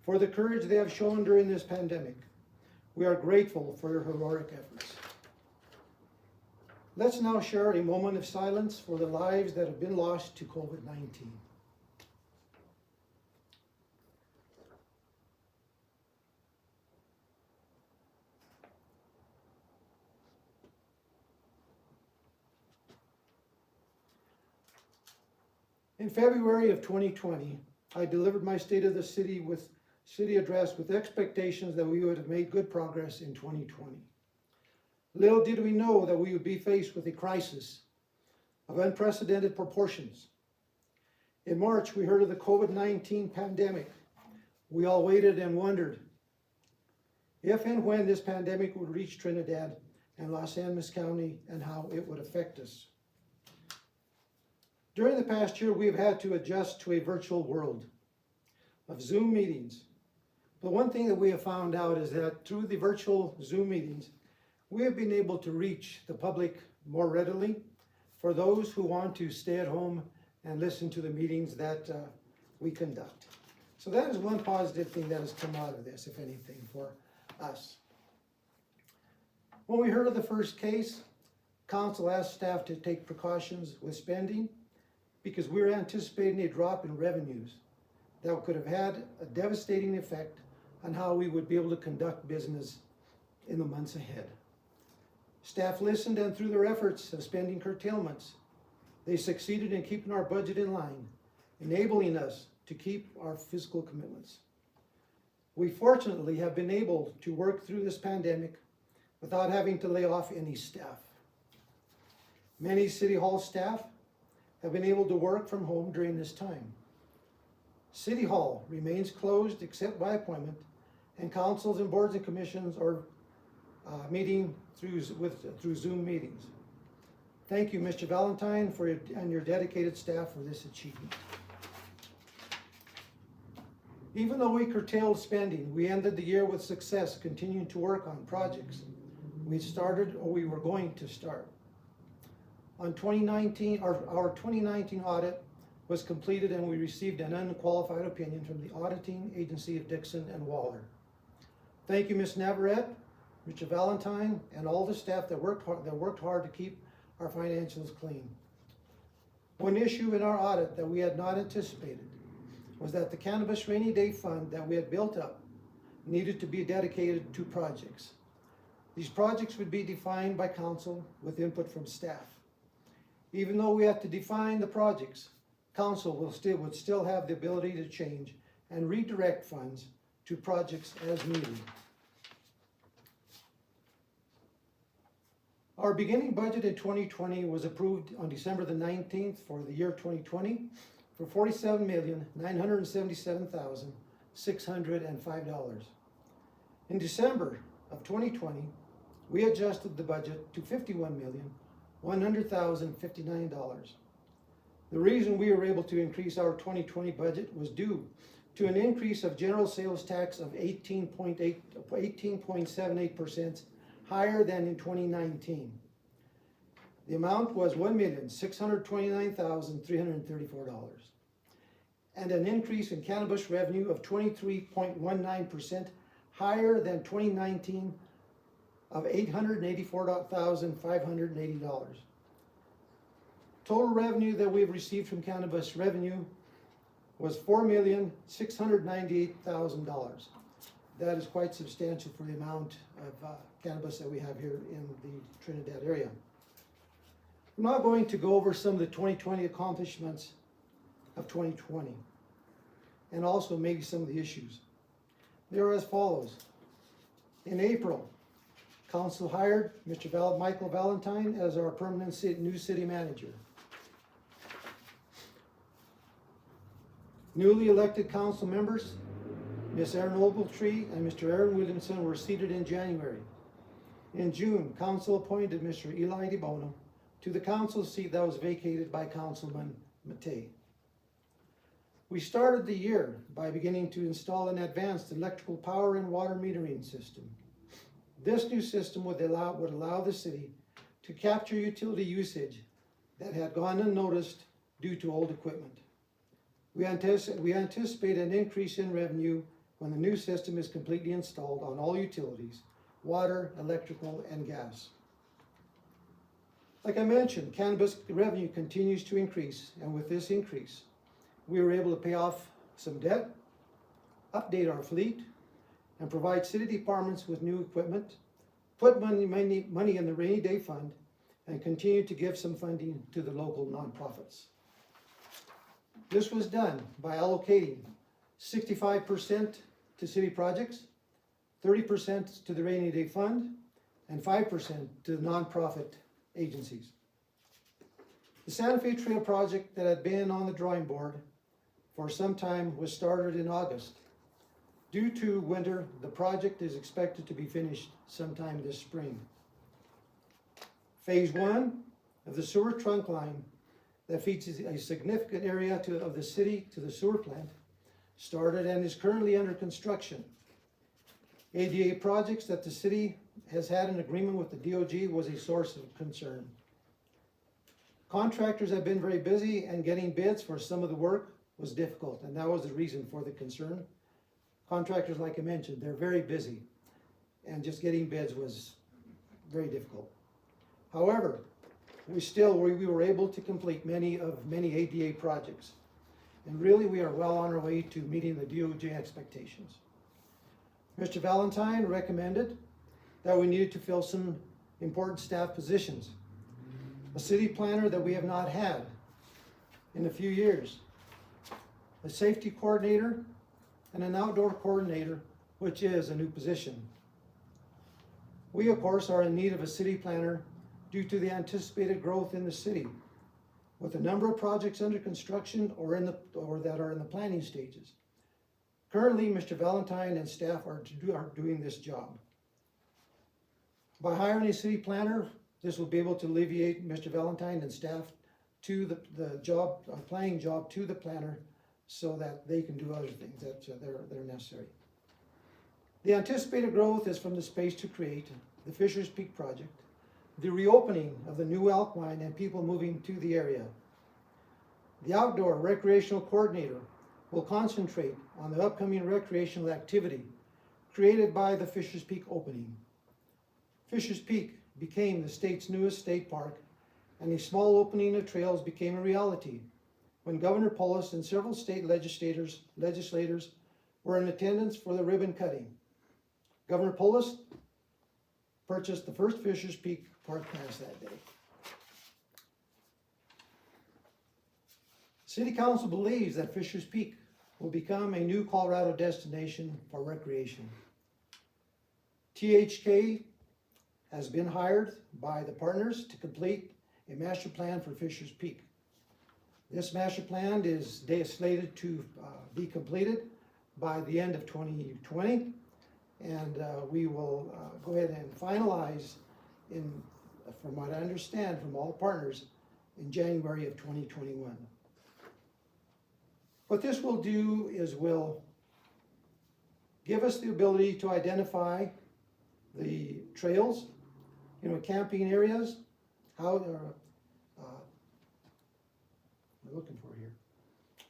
for the courage they have shown during this pandemic. We are grateful for your heroic efforts. Let's now share a moment of silence for the lives that have been lost to COVID-19. In February of 2020, I delivered my State of the City address with expectations that we would have made good progress in 2020. Little did we know that we would be faced with a crisis of unprecedented proportions. In March, we heard of the COVID-19 pandemic. We all waited and wondered if and when this pandemic would reach Trinidad and Los Angeles County and how it would affect us. During the past year, we've had to adjust to a virtual world of Zoom meetings. But one thing that we have found out is that through the virtual Zoom meetings, we have been able to reach the public more readily for those who want to stay at home and listen to the meetings that we conduct. So that is one positive thing that has come out of this, if anything, for us. When we heard of the first case, Council asked staff to take precautions with spending because we were anticipating a drop in revenues that could have had a devastating effect on how we would be able to conduct business in the months ahead. Staff listened, and through their efforts of spending curtailments, they succeeded in keeping our budget in line, enabling us to keep our fiscal commitments. We fortunately have been able to work through this pandemic without having to lay off any staff. Many City Hall staff have been able to work from home during this time. City Hall remains closed except by appointment, and councils and boards and commissions are meeting through Zoom meetings. Thank you, Mr. Valentine, and your dedicated staff for this achievement. Even though we curtailed spending, we ended the year with success, continuing to work on projects we started or we were going to start. On 2019, our 2019 audit was completed, and we received an unqualified opinion from the auditing agency of Dixon and Waller. Thank you, Ms. Navarrete, Mr. Valentine, and all the staff that worked hard to keep our financials clean. One issue in our audit that we had not anticipated was that the Cannabis Rainy Day Fund that we had built up needed to be dedicated to projects. These projects would be defined by council with input from staff. Even though we have to define the projects, council would still have the ability to change and redirect funds to projects as needed. Our beginning budget in 2020 was approved on December the 19th for the year 2020 for $47,977,605. In December of 2020, we adjusted the budget to $51,100,059. The reason we were able to increase our 2020 budget was due to an increase of general sales tax of 18.78% higher than in 2019. The amount was $1,629,334, and an increase in cannabis revenue of 23.19% higher than 2019 of $884,580. Total revenue that we've received from cannabis revenue was $4,698,000. That is quite substantial for the amount of cannabis that we have here in the Trinidad area. I'm now going to go over some of the 2020 accomplishments of 2020 and also maybe some of the issues. They are as follows. In April, Council hired Mr. Michael Valentine as our permanent new city manager. Newly elected council members, Ms. Erin Ogletree and Mr. Aaron Williamson, were seated in January. In June, council appointed Mr. Eli DeBono to the council seat that was vacated by Councilman Matei. We started the year by beginning to install an advanced electrical power and water metering system. This new system would allow the city to capture utility usage that had gone unnoticed due to old equipment. We anticipate an increase in revenue when the new system is completely installed on all utilities, water, electrical, and gas. Like I mentioned, cannabis revenue continues to increase, and with this increase, we were able to pay off some debt, update our fleet, and provide city departments with new equipment, put money in the rainy day fund, and continue to give some funding to the local nonprofits. This was done by allocating 65% to city projects, 30% to the rainy day fund, and 5% to the nonprofit agencies. The Santa Fe Trail project that had been on the drawing board for some time was started in August. Due to winter, the project is expected to be finished sometime this spring. Phase 1 of the sewer trunk line that feeds a significant area of the city to the sewer plant started and is currently under construction. ADA projects that the city has had an agreement with the DOG was a source of concern. Contractors have been very busy, and getting bids for some of the work was difficult, and that was the reason for the concern. Contractors, like I mentioned, they're very busy, and just getting bids was very difficult. However, we were able to complete many ADA projects, and really we are well on our way to meeting the DOJ expectations. Mr. Valentine recommended that we needed to fill some important staff positions. A city planner that we have not had in a few years, a safety coordinator, and an outdoor coordinator, which is a new position. We, of course, are in need of a city planner due to the anticipated growth in the city, with a number of projects under construction or that are in the planning stages. Currently, Mr. Valentine and staff are doing this job. By hiring a city planner, this will be able to alleviate Mr. Valentine and staff to the planning job to the planner, so that they can do other things that are necessary. The anticipated growth is from the Space to Create, the Fisher's Peak project, the reopening of the new elk mine and people moving to the area. The outdoor recreational coordinator will concentrate on the upcoming recreational activity created by the Fisher's Peak opening. Fisher's Peak became the state's newest state park, and a small opening of trails became a reality when Governor Polis and several state legislators were in attendance for the ribbon cutting. Governor Polis purchased the first Fisher's Peak Park pass that day. City Council believes that Fisher's Peak will become a new Colorado destination for recreation. THK has been hired by the partners to complete a master plan for Fisher's Peak. This master plan is slated to be completed by the end of 2020, and we will go ahead and finalize, from what I understand from all partners, in January of 2021. What this will do is will give us the ability to identify the trails, camping areas, we're looking for here,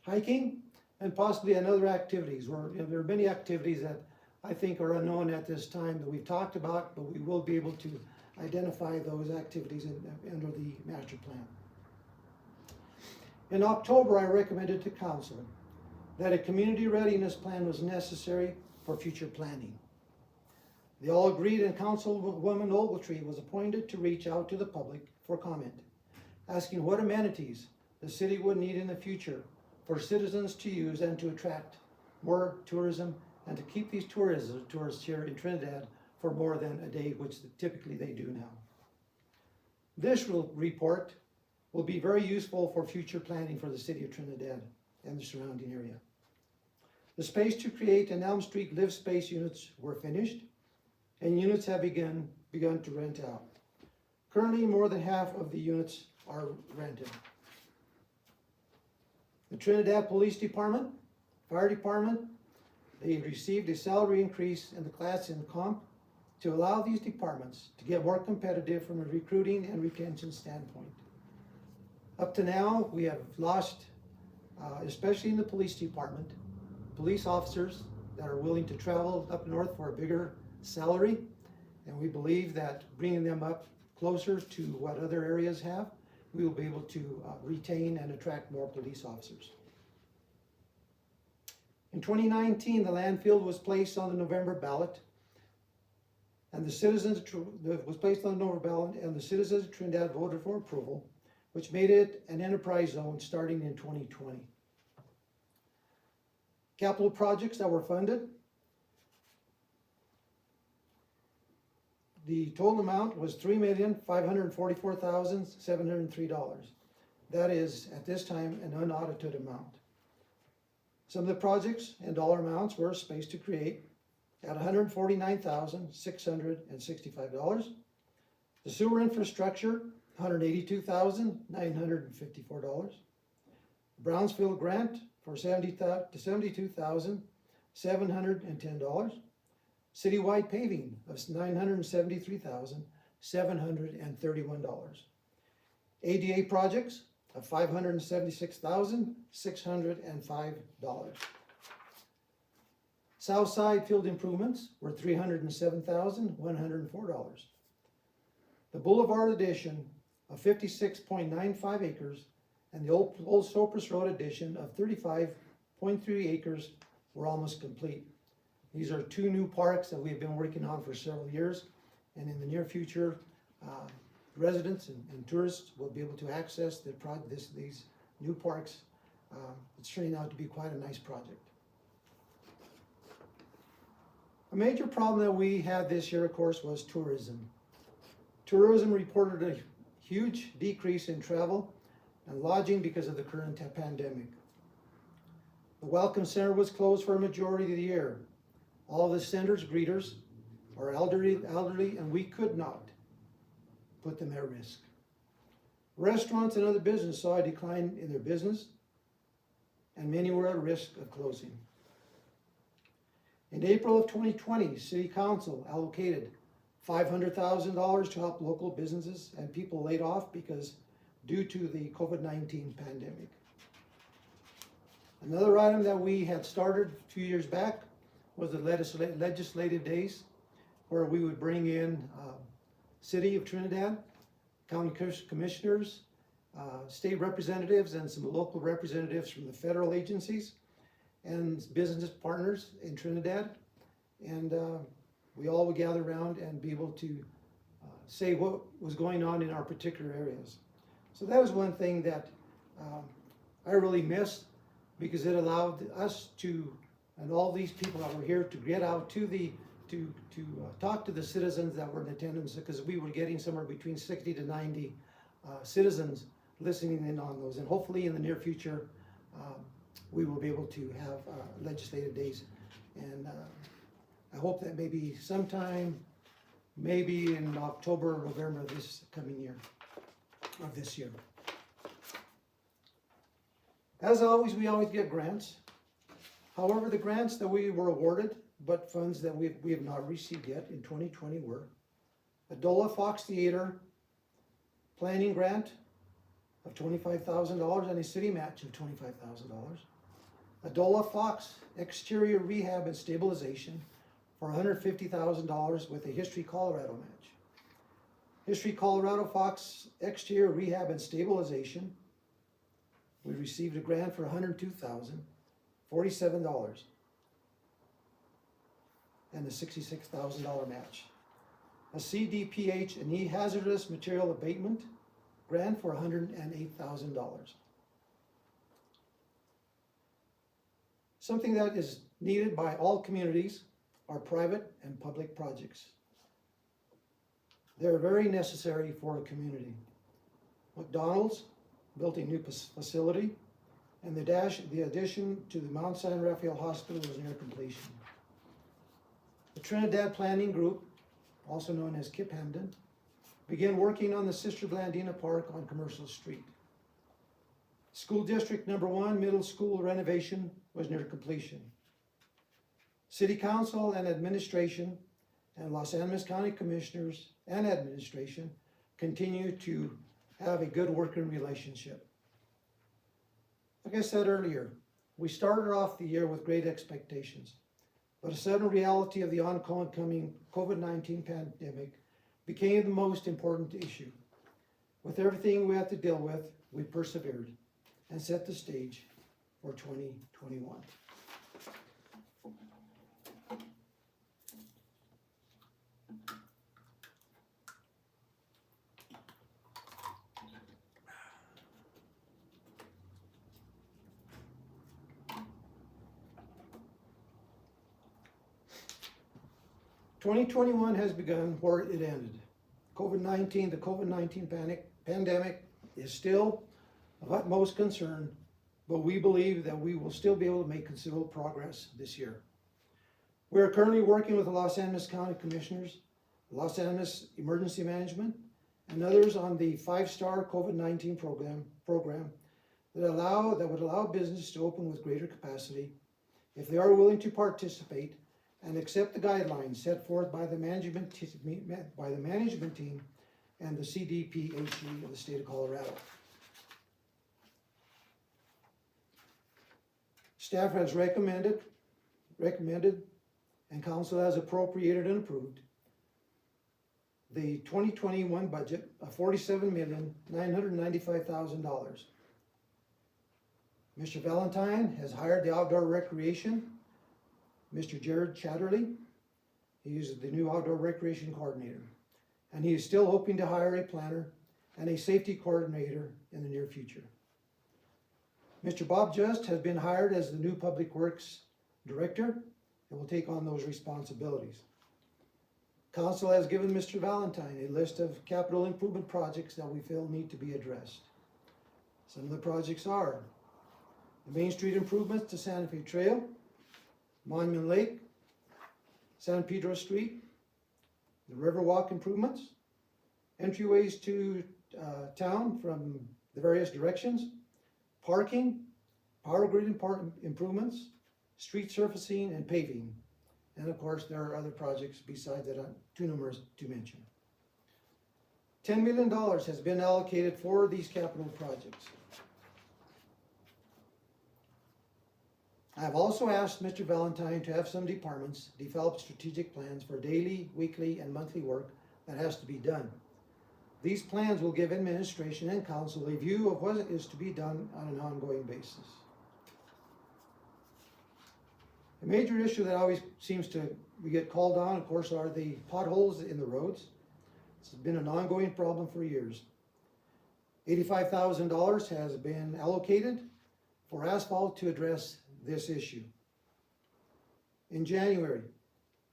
hiking, and possibly other activities. There are many activities that I think are unknown at this time that we've talked about, but we will be able to identify those activities under the master plan. In October, I recommended to Council that a community readiness plan was necessary for future planning. They all agreed, and Councilwoman Ogletree was appointed to reach out to the public for comment, asking what amenities the city would need in the future for citizens to use and to attract more tourism and to keep these tourists here in Trinidad for more than a day, which typically they do now. This report will be very useful for future planning for the city of Trinidad and the surrounding area. The Space to Create and Elm Street Live Space units were finished, and units have begun to rent out. Currently, more than half of the units are rented. The Trinidad Police Department, Fire Department, they received a salary increase in the class in comp to allow these departments to get more competitive from a recruiting and retention standpoint. Up to now, we have lost, especially in the police department, police officers that are willing to travel up north for a bigger salary. And we believe that bringing them up closer to what other areas have, we will be able to retain and attract more police officers. In 2019, the landfill was placed on the November ballot, and the citizens of Trinidad voted for approval, which made it an enterprise zone starting in 2020. Capital projects that were funded, the total amount was $3,544,703. That is, at this time, an unaudited amount. Some of the projects and dollar amounts were Space to Create at $149,665. The sewer infrastructure, $182,954. Brownsfield grant for $72,710. Citywide paving of $973,731. ADA projects of $576,605. Southside field improvements were $307,104. The Boulevard addition of 56.95 acres and the Old Sopris Road addition of 35.3 acres were almost complete. These are two new parks that we've been working on for several years, and in the near future, residents and tourists will be able to access these new parks. It's turning out to be quite a nice project. A major problem that we had this year, of course, was tourism. Tourism reported a huge decrease in travel and lodging because of the current pandemic. The Welcome Center was closed for a majority of the year. All the center's greeters are elderly, and we could not put them at risk. Restaurants and other businesses saw a decline in their business, and many were at risk of closing. In April of 2020, City Council allocated $500,000 to help local businesses and people laid off due to the COVID-19 pandemic. Another item that we had started a few years back was the legislative days, where we would bring in City of Trinidad, county commissioners, state representatives, and some local representatives from the federal agencies and business partners in Trinidad. And we all would gather around and be able to say what was going on in our particular areas. So that was one thing that I really missed, because it allowed us to, and all these people that were here, to get out to talk to the citizens that were in attendance, because we were getting somewhere between 60 to 90 citizens listening in on those. And hopefully in the near future, we will be able to have legislative days. And I hope that maybe sometime, maybe in October or November of this coming year, of this year. As always, we always get grants. However, the grants that we were awarded, but funds that we have not received yet in 2020 were Adola Fox Theater planning grant of $25,000 and a city match of $25,000. Adola Fox exterior rehab and stabilization for $150,000 with a History Colorado match. History Colorado Fox exterior rehab and stabilization, we received a grant for $102,047 and a $66,000 match. A CDPH and E-hazardous material abatement grant for $108,000. Something that is needed by all communities are private and public projects. They're very necessary for a community. McDonald's built a new facility, and the addition to the Mount San Rafael Hospital is near completion. The Trinidad Planning Group, also known as KIP Hamden, began working on the Sister Blandina Park on Commercial Street. School District Number 1 middle school renovation was near completion. City Council and administration and Los Angeles County Commissioners and administration continue to have a good working relationship. Like I said earlier, we started off the year with great expectations. but a sudden reality of the oncoming COVID-19 pandemic became the most important issue. With everything we had to deal with, we persevered and set the stage for 2021. (2021) has begun where it ended. The COVID-19 pandemic is still of utmost concern, but we believe that we will still be able to make considerable progress this year. We are currently working with the Los Angeles County Commissioners, Los Angeles Emergency Management, and others on the 5-star COVID-19 program that would allow business to open with greater capacity if they are willing to participate and accept the guidelines set forth by the management team and the CDPHE of the state of Colorado. Staff has recommended, and council has appropriated and approved the 2021 budget of $47,995,000. Mr. Valentine has hired the outdoor recreation, Mr. Jared Chatterley. He is the new outdoor recreation coordinator, and he is still hoping to hire a planner and a safety coordinator in the near future. Mr. Bob Just has been hired as the new Public Works Director and will take on those responsibilities. Council has given Mr. Valentine a list of capital improvement projects that we feel need to be addressed. Some of the projects are the Main Street improvements to Santa Fe Trail, Monument Lake, San Pedro Street, the Riverwalk improvements, entryways to town from the various directions, parking, power grid improvements, street surfacing and paving. And of course, there are other projects besides that, too numerous to mention. $10 million has been allocated for these capital projects. I have also asked Mr. Valentine to have some departments develop strategic plans for daily, weekly, and monthly work that has to be done. These plans will give administration and council a view of what is to be done on an ongoing basis. A major issue that always seems to we get called on, of course, are the potholes in the roads. This has been an ongoing problem for years. $85,000 has been allocated for asphalt to address this issue. In January,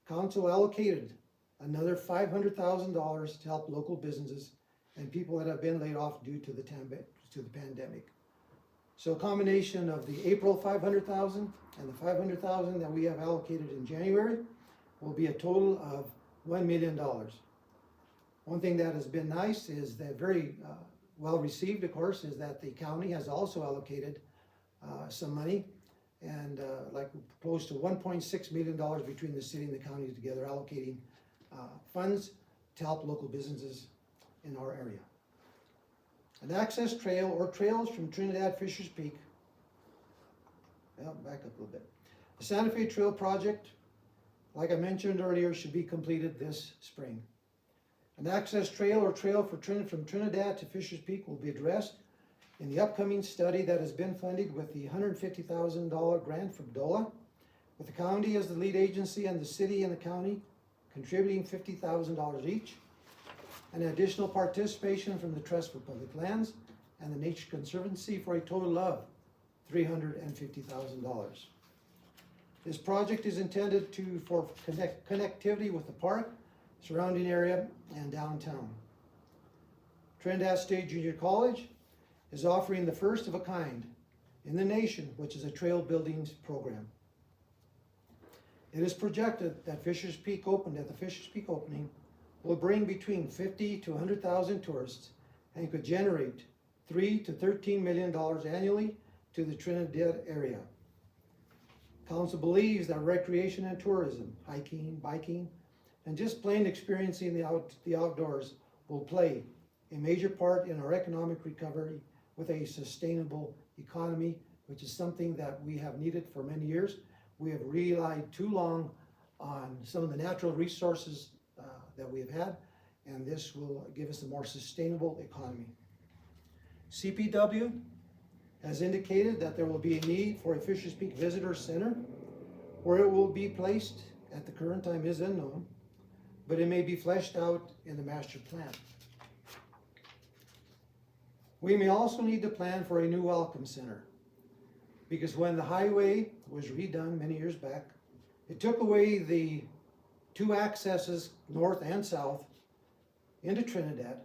council allocated another $500,000 to help local businesses and people that have been laid off due to the pandemic. So a combination of the April $500,000 and the $500,000 that we have allocated in January will be a total of $1 million. One thing that has been nice is that very well received, of course, is that the county has also allocated some money, and like close to $1.6 million between the city and the county together, allocating funds to help local businesses in our area. An access trail or trails from Trinidad Fisher's Peak. Well, back up a little bit. The Santa Fe Trail project, like I mentioned earlier, should be completed this spring. An access trail or trail from Trinidad to Fisher's Peak will be addressed in the upcoming study that has been funded with the $150,000 grant from DOLA, with the county as the lead agency and the city and the county contributing $50,000 each, and additional participation from the Trust for Public Lands and the Nature Conservancy for a total of $350,000. This project is intended for connectivity with the park, surrounding area, and downtown. Trinidad State Junior College is offering the first of a kind in the nation, which is a trail buildings program. It is projected that the Fisher's Peak opening will bring between 50 to 100,000 tourists and could generate $3 to $13 million annually to the Trinidad area. Council believes that recreation and tourism, hiking, biking, and just plain experiencing the outdoors will play a major part in our economic recovery with a sustainable economy, which is something that we have needed for many years. We have relied too long on some of the natural resources that we have had, and this will give us a more sustainable economy. CPW has indicated that there will be a need for a Fisher's Peak Visitor Center. Where it will be placed at the current time is unknown, but it may be fleshed out in the master plan. We may also need to plan for a new welcome center, because when the highway was redone many years back, it took away the two accesses north and south into Trinidad,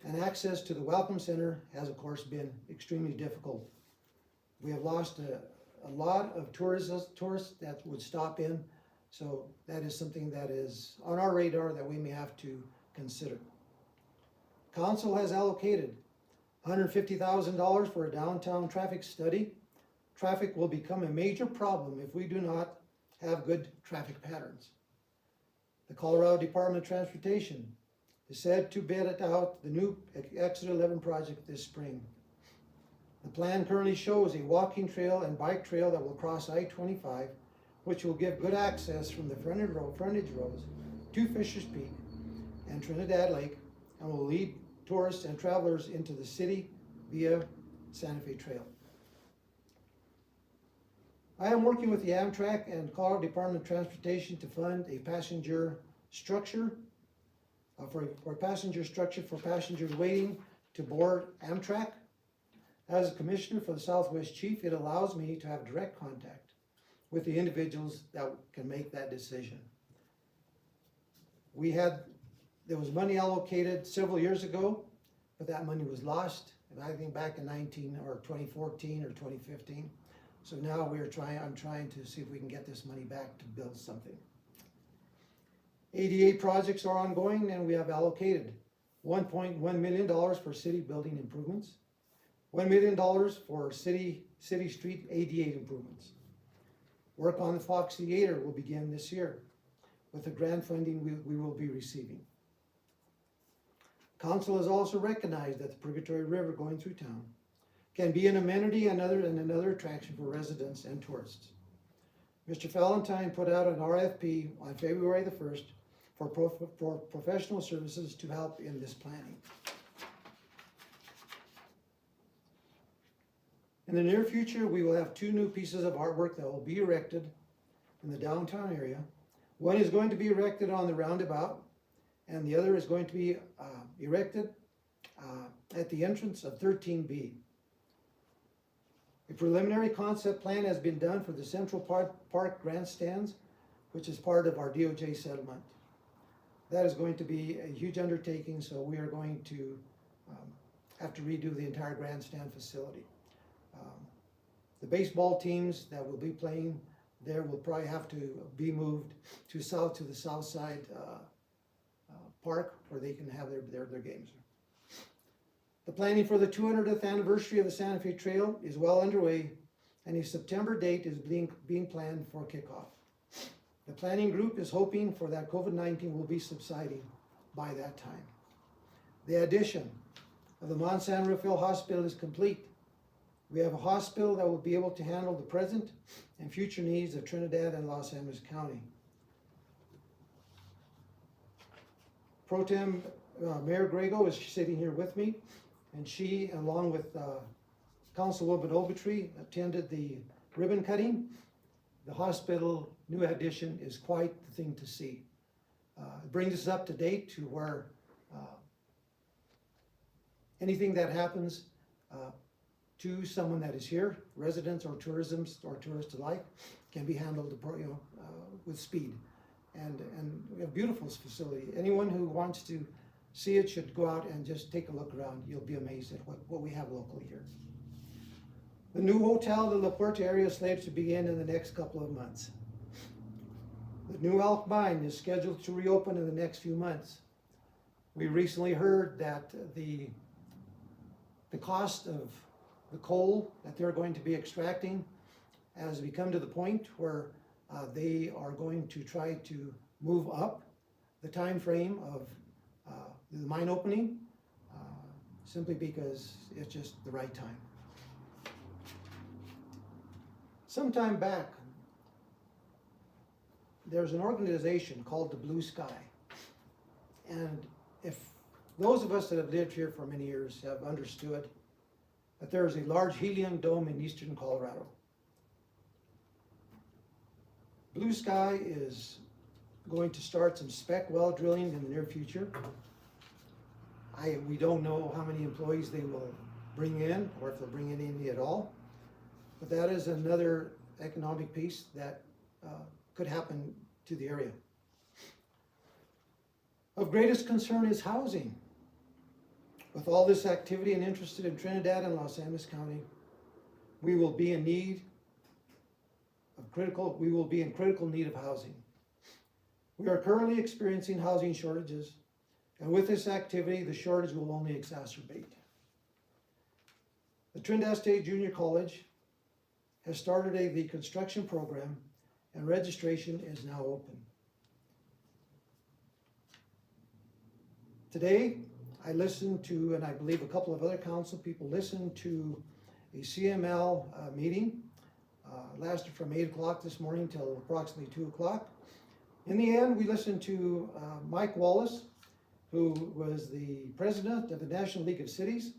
and access to the welcome center has of course been extremely difficult. We have lost a lot of tourists that would stop in, so that is something that is on our radar that we may have to consider. Council has allocated $150,000 for a downtown traffic study. Traffic will become a major problem if we do not have good traffic patterns. The Colorado Department of Transportation is said to bid out the new Exit 11 project this spring. The plan currently shows a walking trail and bike trail that will cross I-25, which will give good access from the frontage roads to Fisher's Peak and Trinidad Lake, and will lead tourists and travelers into the city via Santa Fe Trail. I am working with the Amtrak and Colorado Department of Transportation to fund a passenger structure for passengers waiting to board Amtrak. As a commissioner for the Southwest Chief, it allows me to have direct contact with the individuals that can make that decision. There was money allocated several years ago, but that money was lost, and I think back in 2014 or 2015. So now I'm trying to see if we can get this money back to build something. ADA projects are ongoing, and we have allocated $1.1 million for city building improvements, $1 million for city street ADA improvements. Work on the Fox Theater will begin this year with the grant funding we will be receiving. Council has also recognized that the Purgatory River going through town can be an amenity and another attraction for residents and tourists. Mr. Valentine put out an RFP on February the 1st for professional services to help in this planning. In the near future, we will have two new pieces of artwork that will be erected in the downtown area. One is going to be erected on the roundabout, and the other is going to be erected at the entrance of 13B. A preliminary concept plan has been done for the Central Park grandstands, which is part of our DOJ settlement. That is going to be a huge undertaking, so we are going to have to redo the entire grandstand facility. The baseball teams that will be playing there will probably have to be moved to the south side park where they can have their games. The planning for the 200th anniversary of the Santa Fe Trail is well underway, and a September date is being planned for kickoff. The planning group is hoping for that COVID-19 will be subsiding by that time. The addition of the Mount San Rafael Hospital is complete. We have a hospital that will be able to handle the present and future needs of Trinidad and Los Angeles County. Pro Tem Mayor Grego is sitting here with me, and she, along with Councilwoman Ogletree, attended the ribbon cutting. The hospital new addition is quite the thing to see. It brings us up to date to where anything that happens to someone that is here, residents or tourists alike, can be handled with speed. And we have a beautiful facility. Anyone who wants to see it should go out and just take a look around. You'll be amazed at what we have locally here. The new hotel in the La Puerta area is slated to begin in the next couple of months. The new Elk Mine is scheduled to reopen in the next few months. We recently heard that the cost of the coal that they're going to be extracting has become to the point where they are going to try to move up the time frame of the mine opening, simply because it's just the right time. Some time back, there's an organization called the Blue Sky. And if those of us that have lived here for many years have understood that there is a large helium dome in eastern Colorado. Blue Sky is going to start some spec well drilling in the near future. We don't know how many employees they will bring in, or if they'll bring in any at all. But that is another economic piece that could happen to the area. Of greatest concern is housing. With all this activity and interest in Trinidad and Los Angeles County, we will be in critical need of housing. We are currently experiencing housing shortages, and with this activity, the shortage will only exacerbate. The Trinidad State Junior College has started the construction program, and registration is now open. Today, I listened to, and I believe a couple of other council people listened to a CML meeting, lasted from 8 o'clock this morning till approximately 2 o'clock. In the end, we listened to Mike Wallace, who was the president of the National League of Cities,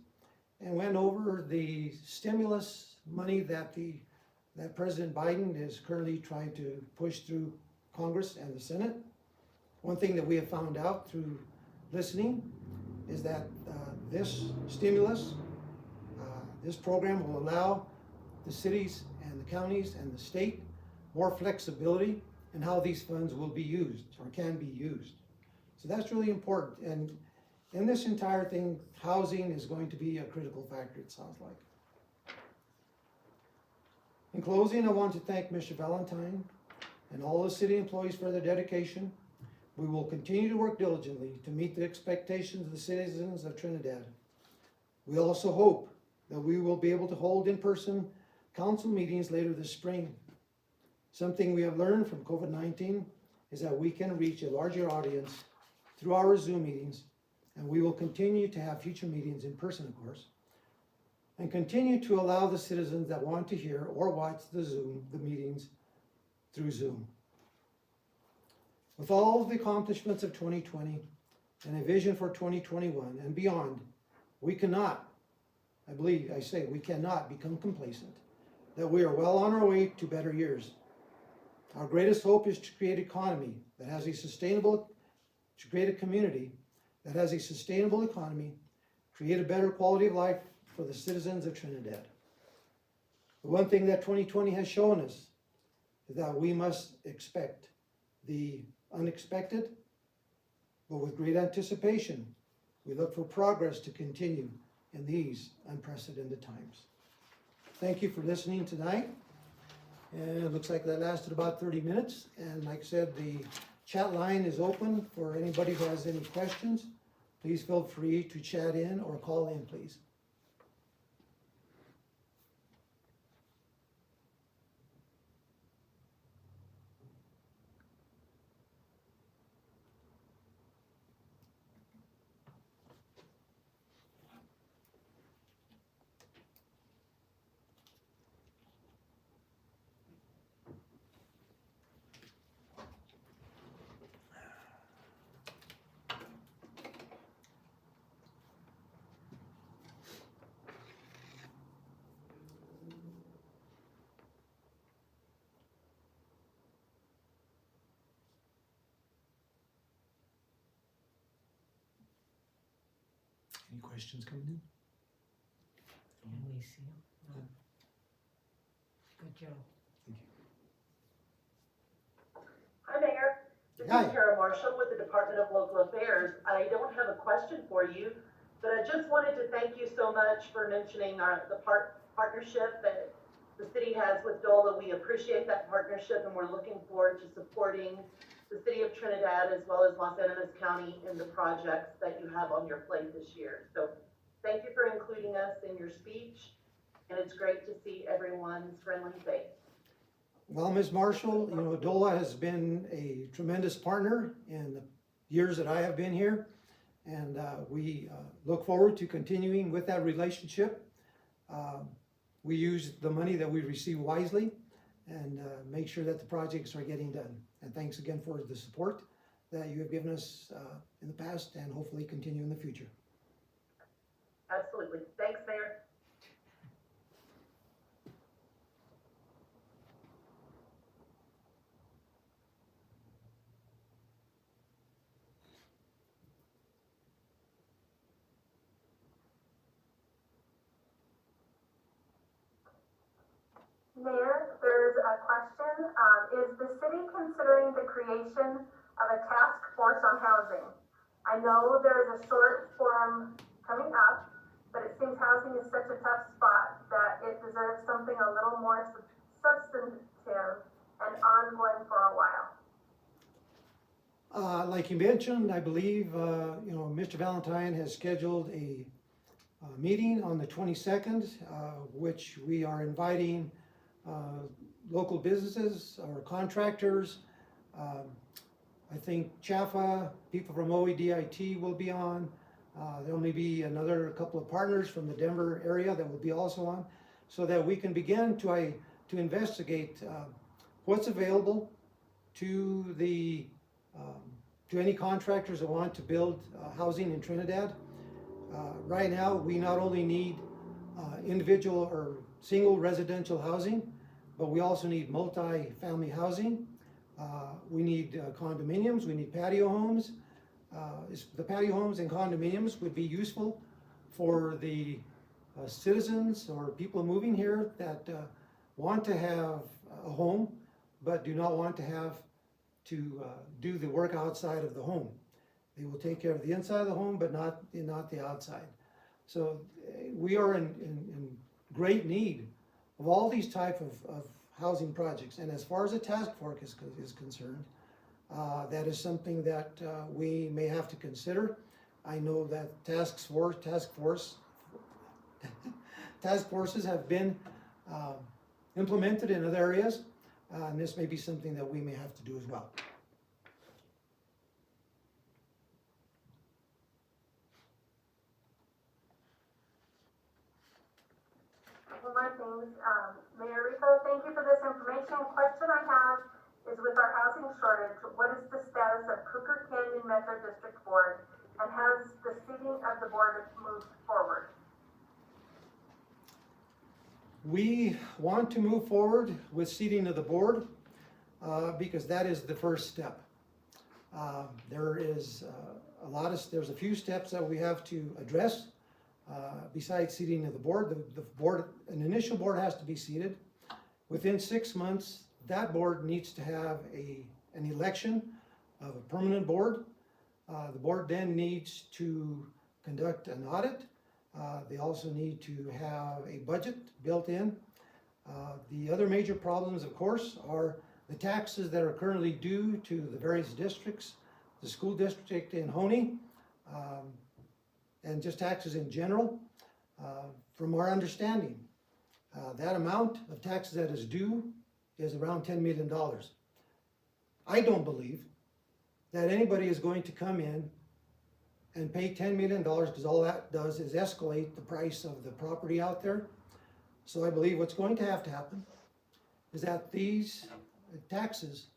and went over the stimulus money that President Biden is currently trying to push through Congress and the Senate. One thing that we have found out through listening is that this stimulus, this program will allow the cities and the counties and the state more flexibility in how these funds will be used or can be used. So that's really important. And in this entire thing, housing is going to be a critical factor, it sounds like. In closing, I want to thank Mr. Valentine and all the city employees for their dedication. We will continue to work diligently to meet the expectations of the citizens of Trinidad. We also hope that we will be able to hold in-person council meetings later this spring. Something we have learned from COVID-19 is that we can reach a larger audience through our Zoom meetings, and we will continue to have future meetings in person, of course, and continue to allow the citizens that want to hear or watch the meetings through Zoom. With all of the accomplishments of 2020 and a vision for 2021 and beyond, we cannot become complacent, that we are well on our way to better years. Our greatest hope is to create a community that has a sustainable economy, create a better quality of life for the citizens of Trinidad. The one thing that 2020 has shown us is that we must expect the unexpected, but with great anticipation, we look for progress to continue in these unprecedented times. Thank you for listening tonight. And it looks like that lasted about 30 minutes. And like I said, the chat line is open for anybody who has any questions. Please feel free to chat in or call in, please. Any questions coming in? Can we see them? No. Good job. Thank you. Hi, Mayor. This Hi. is Tara Marshall with the Department of Local Affairs. I don't have a question for you, but I just wanted to thank you so much for mentioning the partnership that the city has with DOLA. We appreciate that partnership, and we're looking forward to supporting the city of Trinidad as well as Los Angeles County in the projects that you have on your plate this year. So thank you for including us in your speech, and it's great to see everyone's friendly face. Well, Ms. Marshall, DOLA has been a tremendous partner in the years that I have been here, and we look forward to continuing with that relationship. We use the money that we receive wisely and make sure that the projects are getting done. And thanks again for the support that you have given us in the past and hopefully continue in the future. Absolutely. Thanks, Mayor. Mayor, there's a question. Is the city considering the creation of a task force on housing? I know there's a short forum coming up, but it seems housing is such a tough spot that it deserves something a little more substantive and ongoing for a while. Like you mentioned, I believe, Mr. Valentine has scheduled a meeting on the 22nd, which we are inviting local businesses or contractors. I think Chaffa, people from OEDIT will be on. There'll may be another couple of partners from the Denver area that will be also on, so that we can begin to investigate what's available to the to any contractors that want to build housing in Trinidad. Right now, we not only need individual or single residential housing, but we also need multi-family housing. We need condominiums, we need patio homes. The patio homes and condominiums would be useful for the citizens or people moving here that want to have a home, but do not want to have to do the work outside of the home. They will take care of the inside of the home, but not the outside. So we are in great need of all these type of housing projects. And as far as the task force is concerned, that is something that we may have to consider. I know that task forces have been implemented in other areas, and this may be something that we may have to do as well. One more thing, Mayor Rico, thank you for this information. Question I have is with our housing shortage, what is the status of Cooker Canyon Metro District Board, and has the seating of the board moved forward? We want to move forward with seating of the board because that is the first step. There's a few steps that we have to address besides seating of the board. An initial board has to be seated. Within 6 months, that board needs to have an election of a permanent board. The board then needs to conduct an audit. They also need to have a budget built in. The other major problems, of course, are the taxes that are currently due to the various districts, the school district in Honey, and just taxes in general. From our understanding, that amount of taxes that is due is around $10 million. I don't believe that anybody is going to come in and pay $10 million because all that does is escalate the price of the property out there. So I believe what's going to happen is that these taxes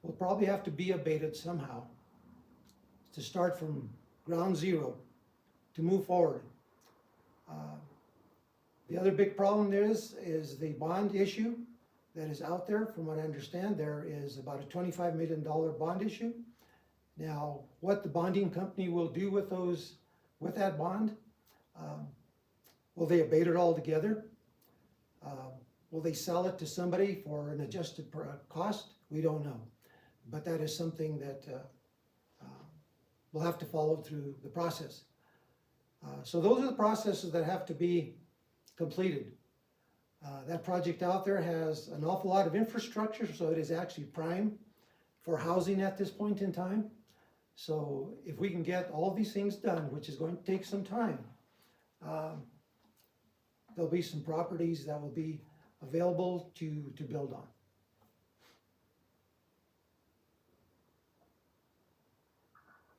will probably have to be abated somehow to start from ground zero to move forward. The other big problem is the bond issue that is out there. From what I understand, there is about a $25 million bond issue. Now, what the bonding company will do with that bond, will they abate it altogether? Will they sell it to somebody for an adjusted cost? We don't know. But that is something that we'll have to follow through the process. So those are the processes that have to be completed. That project out there has an awful lot of infrastructure, so it is actually prime for housing at this point in time. So if we can get all these things done, which is going to take some time, there'll be some properties that will be available to build on.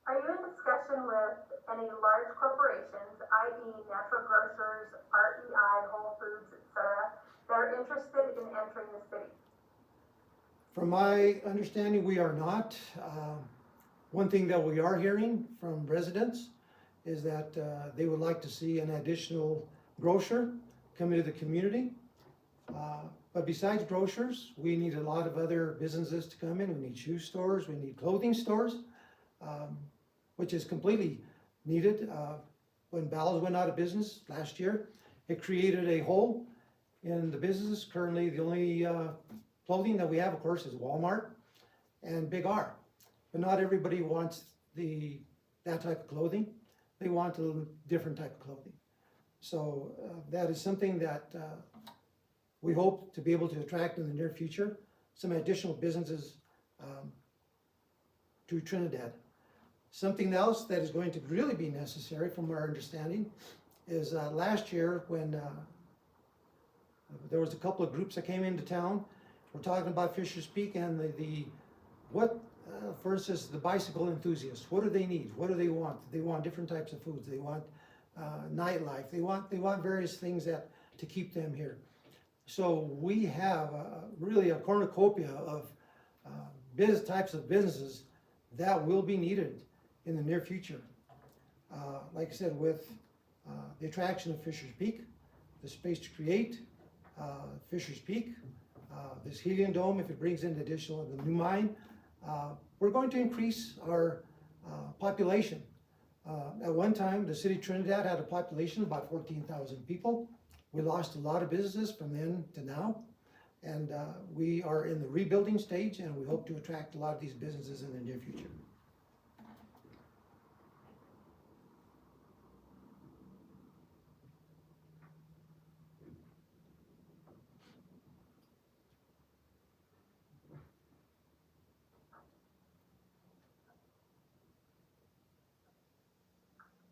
Are you in discussion with any large corporations, i.e. natural grocers, REI, Whole Foods, etc., that are interested in entering the city? From my understanding, we are not. One thing that we are hearing from residents is that they would like to see an additional grocer come into the community. But besides grocers, we need a lot of other businesses to come in. We need shoe stores, we need clothing stores, which is completely needed. When Ball's went out of business last year, it created a hole in the business. Currently, the only clothing that we have, of course, is Walmart and Big R. But not everybody wants that type of clothing. They want a different type of clothing. So that is something that we hope to be able to attract in the near future, some additional businesses to Trinidad. Something else that is going to really be necessary from our understanding is last year when there was a couple of groups that came into town. We're talking about Fisher's Peak and for instance, the bicycle enthusiasts. What do they need? What do they want? They want different types of foods. They want nightlife. They want various things to keep them here. So we have really a cornucopia of types of businesses that will be needed in the near future. Like I said, with the attraction of Fisher's Peak, the space to create Fisher's Peak, this helium dome, if it brings in additional the new mine, we're going to increase our population. At one time, the city of Trinidad had a population of about 14,000 people. We lost a lot of businesses from then to now, and we are in the rebuilding stage, and we hope to attract a lot of these businesses in the near future.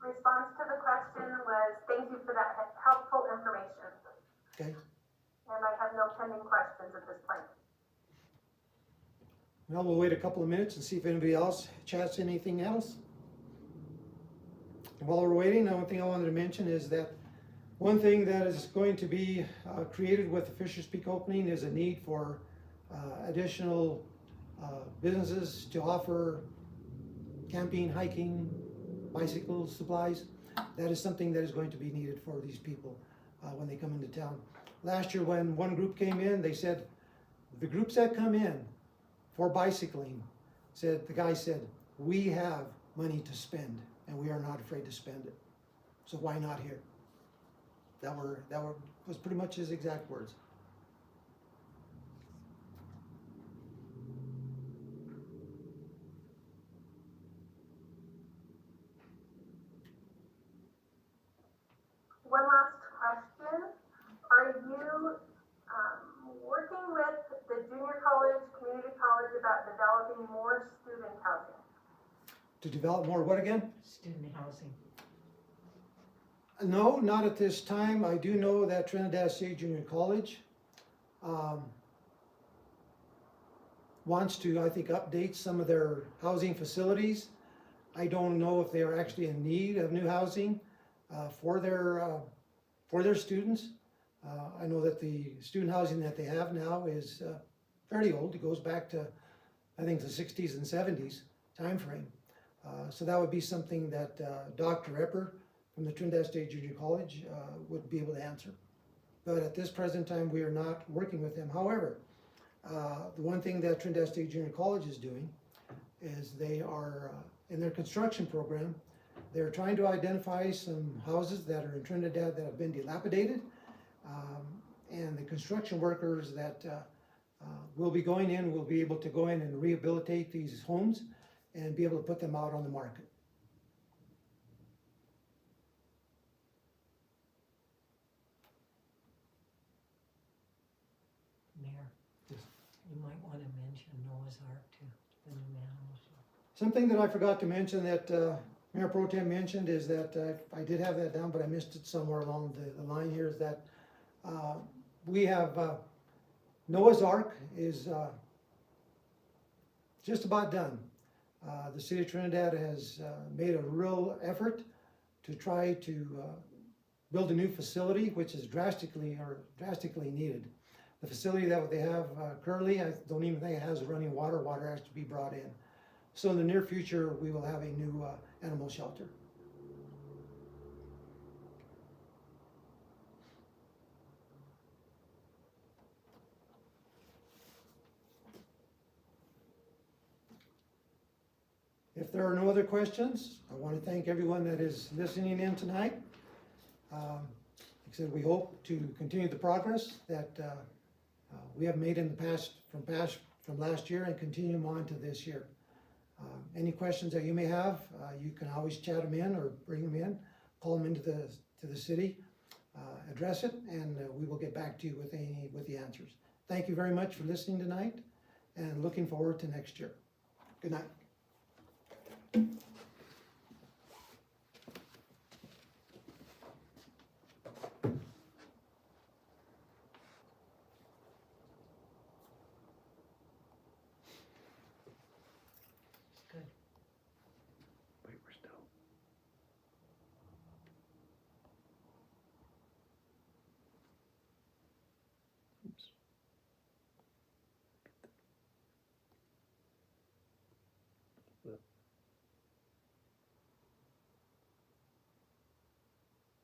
Response to the question was, thank you for that helpful information. Okay. And I have no pending questions at this point. Well, we'll wait a couple of minutes and see if anybody else chats anything else. And while we're waiting, the one thing I wanted to mention is that one thing that is going to be created with the Fisher's Peak opening is a need for additional businesses to offer camping, hiking, bicycle supplies. That is something that is going to be needed for these people when they come into town. Last year when one group came in, they said, the groups that come in for bicycling, the guy said, we have money to spend and we are not afraid to spend it. So why not here? That was pretty much his exact words. One last question. Are you working with the junior college, community college about developing more student housing? To develop more what again? Student housing. No, not at this time. I do know that Trinidad State Junior College wants to, I think, update some of their housing facilities. I don't know if they are actually in need of new housing for their students. I know that the student housing that they have now is fairly old. It goes back to, I think, the 60s and 70s time frame. So that would be something that Dr. Epper from the Trinidad State Junior College would be able to answer. But at this present time, we are not working with them. However, the one thing that Trinidad State Junior College is doing is they are, in their construction program, they're trying to identify some houses that are in Trinidad that have been dilapidated, and the construction workers that will be going in will be able to go in and rehabilitate these homes and be able to put them out on the market. Mayor, Yes. you might want to mention Noah's Ark too, the new house. Something that I forgot to mention that Mayor Pro Tem mentioned is that I did have that down, but I missed it somewhere along the line here, is that we have Noah's Ark is just about done. The city of Trinidad has made a real effort to try to build a new facility, which is drastically needed. The facility that they have currently, I don't even think it has running water. Water has to be brought in. So in the near future, we will have a new animal shelter. If there are no other questions, I want to thank everyone that is listening in tonight. Like I said, we hope to continue the progress that we have made in the past from last year and continue them on to this year. Any questions that you may have, you can always chat them in or bring them in, call them into the city, address it, and we will get back to you with the answers. Thank you very much for listening tonight, and looking forward to next year. Good night.